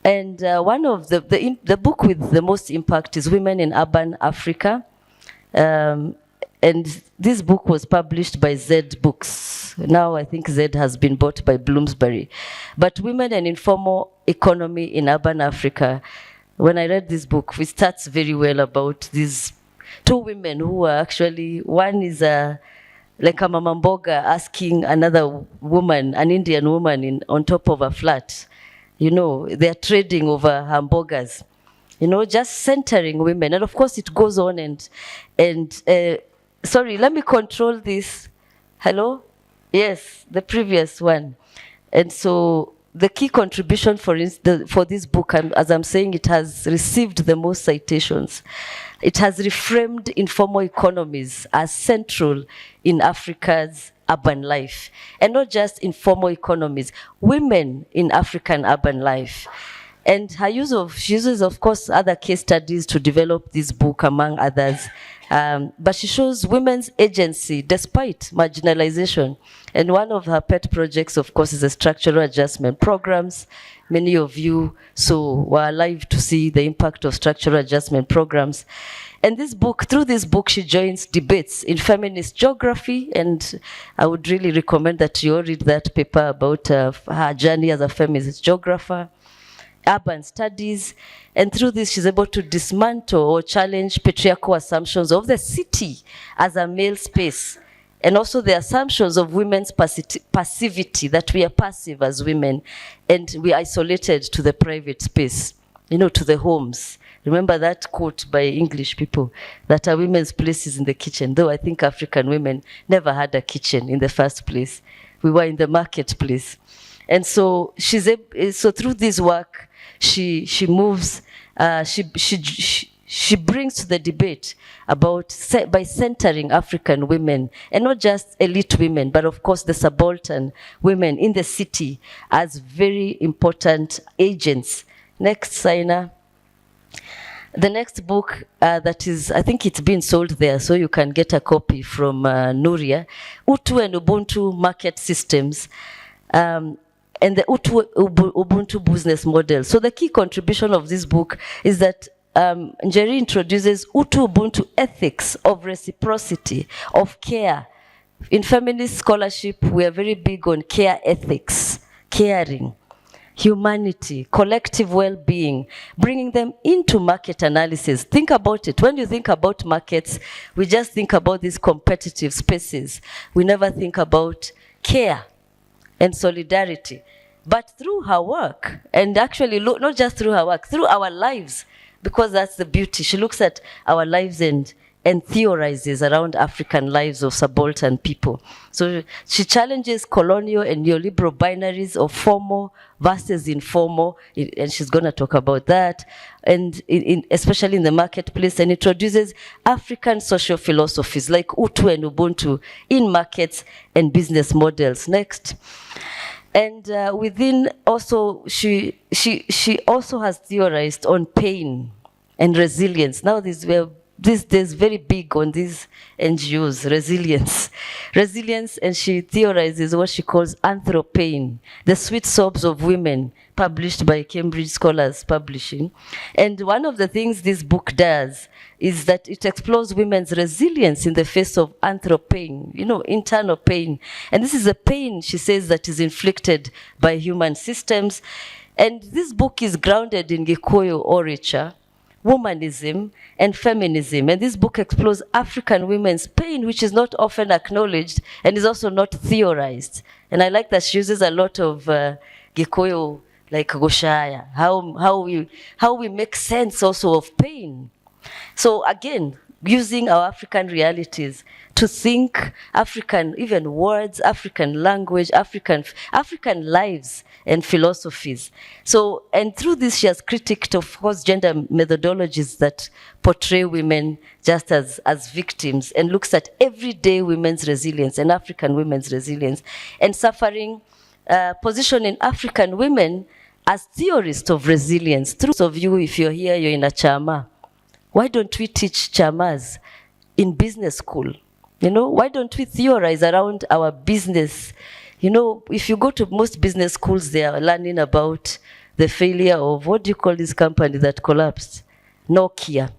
And one of the book with the most impact is Women in Urban Africa. And this book was published by Z Books. Now I think Z has been bought by Bloomsbury. But Women and Informal Economy in Urban Africa, when I read this book, it starts very well about these two women who are actually, one is like a mama mboga asking another woman, an Indian woman on top of a flat. You know, they're trading over hamburgers. You know, just centering women. And of course it goes on and sorry, let me control this. Hello? Yes, the previous one. And so the key contribution for this book, as I'm saying, it has received the most citations. It has reframed informal economies as central in Africa's urban life. And not just informal economies, women in African urban life. And she uses, of course, other case studies to develop this book, among others. But she shows women's agency despite marginalization. And one of her pet projects, of course, is the structural adjustment programs. Many of you were alive to see the impact of structural adjustment programs. And through this book, she joins debates in feminist geography, and I would really recommend that you all read that paper about her journey as a feminist geographer, urban studies, and through this she's able to dismantle or challenge patriarchal assumptions of the city as a male space, and also the assumptions of women's passivity, that we are passive as women and we are isolated to the private space, you know, to the homes. Remember that quote by English people, that a women's place is in the kitchen, though I think African women never had a kitchen in the first place. We were in the marketplace. And so so through this work, she moves, she brings to the debate about, by centering African women, and not just elite women, but of course the subaltern women in the city as very important agents. Next, Saina. The next book that is, I think it's been sold there, so you can get a copy from Nuria, Utu and Ubuntu Market Systems. And the Ubuntu business model. So the key contribution of this book is that Njeri introduces Ubuntu ethics of reciprocity, of care. In feminist scholarship, we are very big on care ethics, caring, humanity, collective well-being, bringing them into market analysis. Think about it. When you think about markets, we just think about these competitive spaces. We never think about care and solidarity. But through her work, and actually not just through her work, through our lives, because that's the beauty. She looks at our lives and theorizes around African lives of subaltern people. So she challenges colonial and neoliberal binaries of formal versus informal, and she's going to talk about that, and especially in the marketplace, and introduces African social philosophies like Utu and Ubuntu in markets and business models. Next. And within also, she also has theorized on pain and resilience. Now these days very big on these NGOs, resilience, and she theorizes what she calls anthropane, the sweet sobs of women, published by Cambridge Scholars Publishing. And one of the things this book does is that it explores women's resilience in the face of anthropane, you know, internal pain. And this is a pain, she says, that is inflicted by human systems. And this book is grounded in Gikuyu orature, womanism, and feminism. And this book explores African women's pain, which is not often acknowledged and is also not theorized. And I like that she uses a lot of Gikuyu, like Goshaya, how we make sense also of pain. So again, using our African realities to think African, even words, African language, African lives and philosophies. So, and through this she has critiqued, of course, gender methodologies that portray women just as victims, and looks at everyday women's resilience and African women's resilience, and suffering, positioning African women as theorists of resilience. Through of you, if you're here, you're in a chama. Why don't we teach chamas in business school? You know, why don't we theorize around our business? You know, if you go to most business schools, they are learning about the failure of, what do you call this company that collapsed? Nokia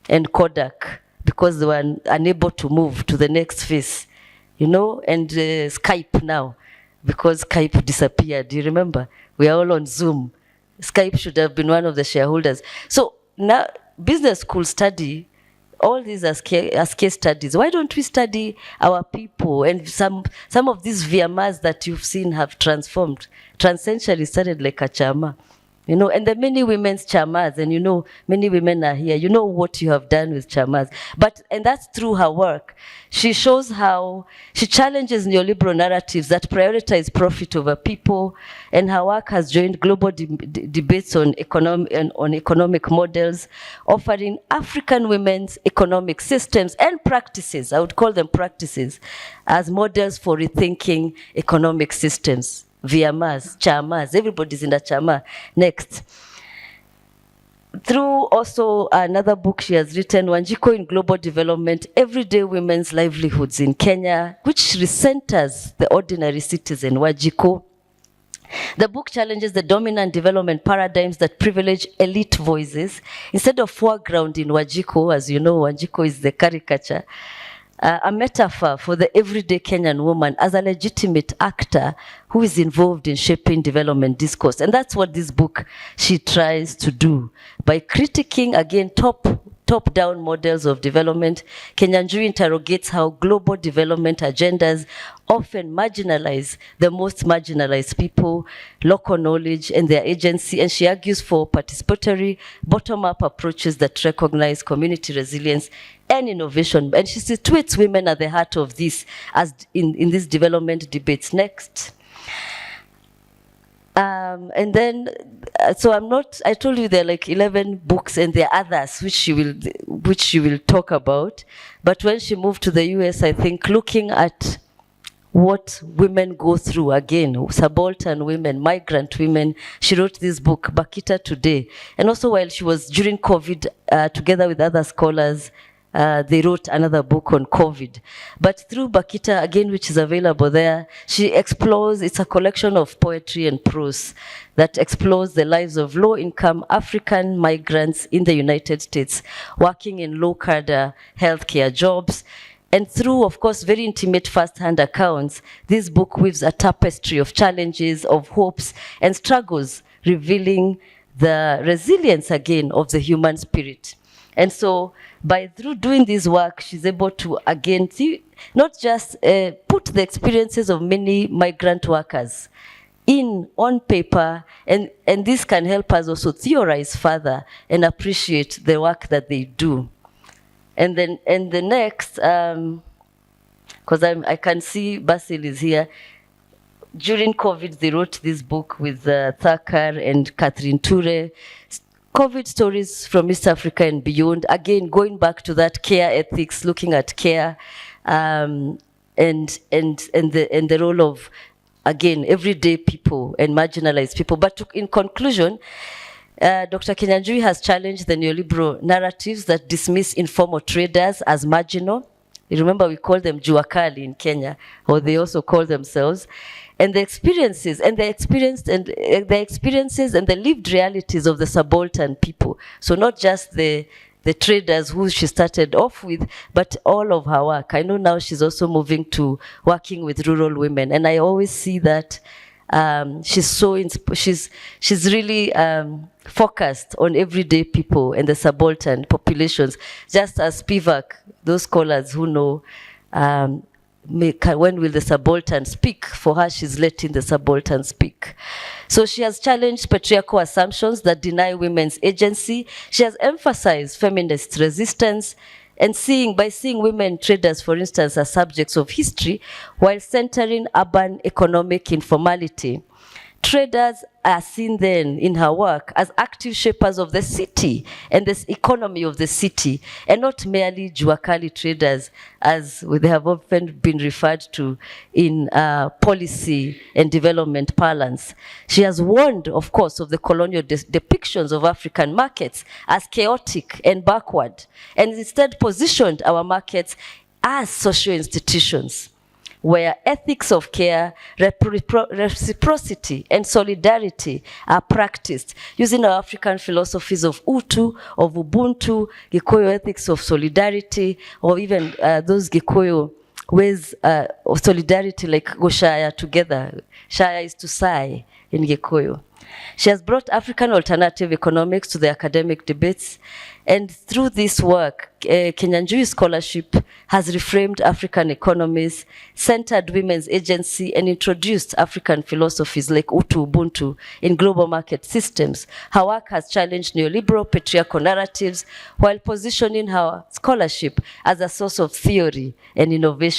and Kodak, because they were unable to move to the next phase, you know, and Skype now, because Skype disappeared. Do you remember? We are all on Zoom. Skype should have been one of the shareholders. So now business school study all these as case studies. Why don't we study our people? And some of these Wamaes that you've seen have transformed. Transcentually started like a chama. You know, and the many women's chamas, and you know, many women are here. You know what you have done with chamas. And that's through her work. She shows how she challenges neoliberal narratives that prioritize profit over people, and her work has joined global debates on economic models, offering African women's economic systems and practices, I would call them practices, as models for rethinking economic systems. Wamaes, chamas, everybody's in the chama. Next. Through also another book she has written, Wanjiko in Global Development, Everyday Women's Livelihoods in Kenya, which recenters the ordinary citizen, Wanjiko. The book challenges the dominant development paradigms that privilege elite voices. Instead of foreground in Wanjiko, as you know, Wanjiko is the caricature, a metaphor for the everyday Kenyan woman as a legitimate actor who is involved in shaping development discourse. And that's what this book, she tries to do. By critiquing, again, top-down models of development, Kinyanjui interrogates how global development agendas often marginalize the most marginalized people, local knowledge, and their agency, and she argues for participatory, bottom-up approaches that recognize community resilience and innovation. And she situates women at the heart of this, as in these development debates. Next. And then, so I told you there are like 11 books, and there are others which she will talk about. But when she moved to the US, I think looking at what women go through, again, subaltern women, migrant women, she wrote this book, Bakita Today. And also while she was during COVID, together with other scholars, they wrote another book on COVID. But through Bakita, again, which is available there, she explores, it's a collection of poetry and prose that explores the lives of low-income African migrants in the United States, working in low-cadre healthcare jobs. And through, of course, very intimate first-hand accounts, this book weaves a tapestry of challenges, of hopes, and struggles, revealing the resilience, again, of the human spirit. And so, through doing this work, she's able to, again, see, not just put the experiences of many migrant workers on paper, and this can help us also theorize further and appreciate the work that they do. And then, the next, because I can see Basil is here. During COVID, they wrote this book with Thakar and Catherine Ture, COVID stories from East Africa and beyond. Again, going back to that care ethics, looking at care, and the role of, again, everyday people and marginalized people. But in conclusion, Dr. Kinyanjui has challenged the neoliberal narratives that dismiss informal traders as marginal. You remember we call them juakali in Kenya, or they also call themselves. And the experiences and the lived realities of the subaltern people. So not just the traders who she started off with, but all of her work. I know now she's also moving to working with rural women, and I always see that she's really focused on everyday people and the subaltern populations, just as Spivak, those scholars who know when will the subaltern speak. For her, she's letting the subaltern speak. So she has challenged patriarchal assumptions that deny women's agency. She has emphasized feminist resistance, and by seeing women traders, for instance, as subjects of history, while centering urban economic informality. Traders are seen then in her work as active shapers of the city and this economy of the city, and not merely juakali traders, as they have often been referred to in policy and development parlance. She has warned, of course, of the colonial depictions of African markets as chaotic and backward, and instead positioned our markets as social institutions. where ethics of care, reciprocity, and solidarity are practiced using our African philosophies of Utu, of Ubuntu, Gikuyu ethics of solidarity, or even those Gikuyu ways of solidarity like go shaya together. Shaya is to sigh in Gikuyu. She has brought African alternative economics to the academic debates, and through this work, Kinyanjui scholarship has reframed African economies, centered women's agency, and introduced African philosophies like Utu Ubuntu in global market systems. Her work has challenged neoliberal patriarchal narratives while positioning her scholarship as a source of theory and innovation.